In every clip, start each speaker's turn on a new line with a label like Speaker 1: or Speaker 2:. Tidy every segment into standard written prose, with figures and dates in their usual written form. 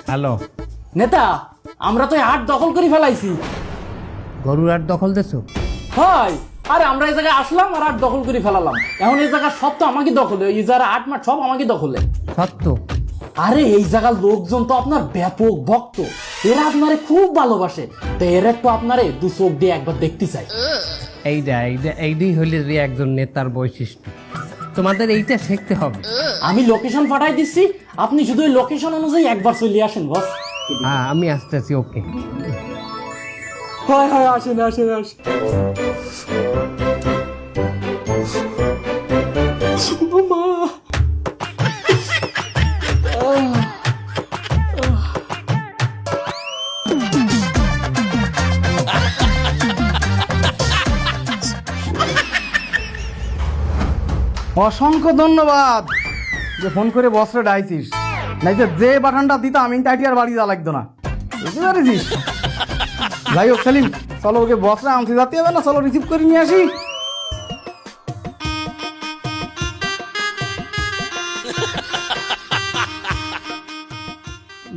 Speaker 1: Hello
Speaker 2: নেতা, আমরা তো হাট দখল করে ফেলাইছি।
Speaker 1: গরুর হাট দখল দেছো?
Speaker 2: হয়, আরে আমরা এই জায়গায় আসলাম আর হাট দখল করে ফেলালাম। এখন এই জায়গা সব তো আমাকে দখলে, এই যারা হাট মাঠ সব আমাকে দখলে।
Speaker 1: সত্য?
Speaker 2: আরে এই জায়গার লোকজন তো আপনার ব্যাপক ভক্ত, এরা আপনারে খুব ভালোবাসে, তো এর একটু আপনারে দু চোখ দিয়ে একবার দেখতে চাই।
Speaker 1: এইটাই হইলে যে একজন নেতার বৈশিষ্ট্য। তোমাদের এইটা শিখতে হবে।
Speaker 2: আমি লোকেশন পাঠাই দিচ্ছি, আপনি শুধু ওই লোকেশন অনুযায়ী একবার চলে আসেন বস।
Speaker 1: হ্যাঁ, আমি আসতেছি। ওকে।
Speaker 2: হয় হয়, আসেন আসেন আসেন। মা,
Speaker 3: অসংখ্য ধন্যবাদ যে ফোন করে বসরে ডাইছিস, নাইতে যে বাটনটা দিতাম আমি তাইটি আর বাড়ি যা লাগতো না, বুঝতে পেরেছিস? যাই হোক সেলিম, চলো ওকে বসরে আনতে যাতে হবে না, চলো রিসিভ করে নিয়ে আসি।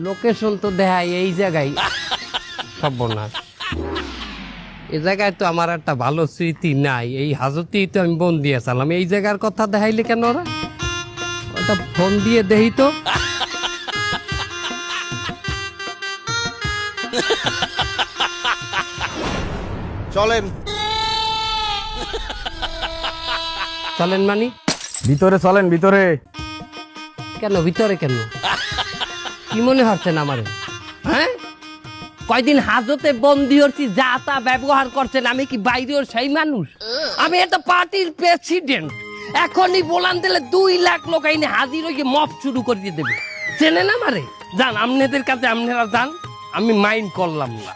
Speaker 1: লোকেশন তো দেখায় এই জায়গায়। সর্বনাশ, এই জায়গায় তো আমার একটা ভালো স্মৃতি নাই। এই হাজতেই তো আমি ফোন দিয়েছিলাম। এই জায়গার কথা দেখাইলে কেন ওরা? ওটা ফোন দিয়ে দেই তো।
Speaker 4: চলেন।
Speaker 1: চলেন মানি?
Speaker 3: ভিতরে চলেন, ভিতরে।
Speaker 1: কেন ভিতরে কেন? কি মনে হচ্ছেন আমার? হ্যাঁ, কয়দিন হাজতে বন্দি হচ্ছি, যা তা ব্যবহার করছেন। আমি কি বাইরেও সেই মানুষ? আমি একটা পার্টির প্রেসিডেন্ট। এখনই বলান দিলে 2 লাখ লোক আইনে হাজির হয়ে মপ শুরু করিয়ে দেবে। চেনেন আমারে? যান আপনাদের কাছে, আপনারা যান, আমি মাইন্ড করলাম না।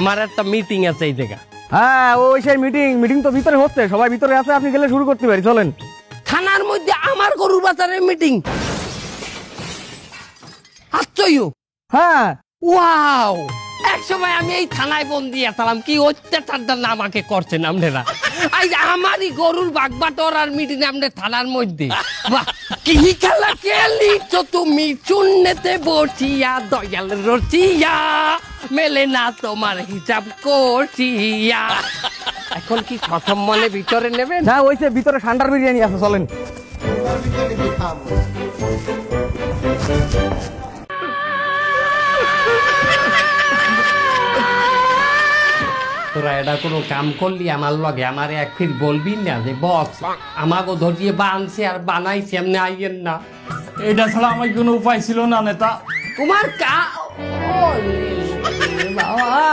Speaker 1: আমার একটা মিটিং আছে এই জায়গা।
Speaker 3: হ্যাঁ, ওই সেই মিটিং তো ভিতরে হচ্ছে, সবাই ভিতরে আছে, আপনি গেলে শুরু করতে পারি, চলেন।
Speaker 1: থানার মধ্যে আমার গরুর বাজারের মিটিং? আশ্চর্য।
Speaker 3: হ্যাঁ,
Speaker 1: ওয়াও, এক সময় আমি এই থানায় বন্দি আসলাম। কি অত্যাচারটা না আমাকে করছেন আপনারা। আজ আমারই গরুর বাগবাটর আর মিটিং আপনার থানার মধ্যে। বাহ, কি খেলা খেলিছ তুমি চুন্নেতে বসিয়া, দয়াল রসিয়া, মেলে না তোমার হিসাব করছিয়া। এখন কি প্রথম মনে ভিতরে নেবেন?
Speaker 3: হ্যাঁ, ওই যে ভিতরে ঠান্ডার বিরিয়ানি আছে, চলেন।
Speaker 1: তোরা এটা কোনো কাম করলি আমার লগে? আমার এক ফির বলবি না যে বস আমাকে ধরিয়ে বানছে আর বানাইছে, এমনি আইয়েন না।
Speaker 2: এটা ছাড়া আমার কোনো উপায় ছিল না নেতা।
Speaker 1: তোমার বাবা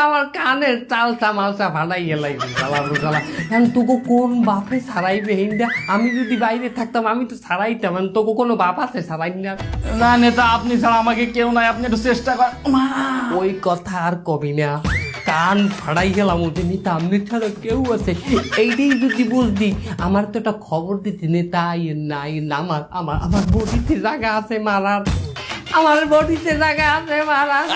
Speaker 1: আমার কানের চাল চামালচা ফাটাই গেলাই। তোকে কোন বাপে ছাড়াইবে হিন্দা? আমি যদি বাইরে থাকতাম আমি তো ছাড়াইতাম। তোকে কোনো বাপ আছে ছাড়াই না?
Speaker 2: না নেতা, আপনি ছাড়া আমাকে কেউ নাই, আপনি একটু চেষ্টা করেন। মা,
Speaker 1: ওই কথা আর কবি না, কান ফাড়াই গেলাম। ওদের নেতা আপনি ছাড়া কেউ আছে? এইটাই যদি বুঝদি। আমার তো একটা খবর দিতে নেতা আইয়েন না, আইয়েন না। আমার আমার আমার বডিতে জায়গা আছে মারার, আমার বডিতে জায়গা আছে মারার।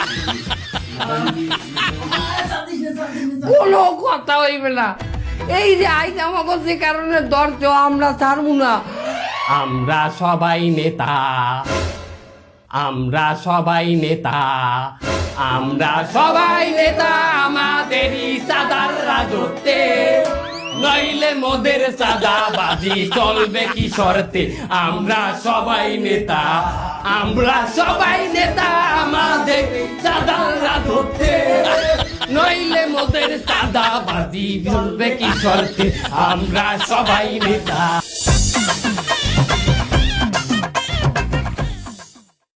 Speaker 1: কোনো কথা হইবে না। এই যে আইজ আমাকে যে কারণে দরজ, আমরা ছাড়বো না। আমরা সবাই নেতা, আমরা সবাই নেতা, আমরা সবাই নেতা, আমাদেরই সাদার রাজত্বে, নইলে মোদের সাদাবাজি চলবে কি শর্তে। আমরা সবাই নেতা, আমরা সবাই নেতা, আমাদের সাদার রাজত্বে, নইলে মোদের সাদাবাজি চলবে কি শর্তে। আমরা সবাই নেতা।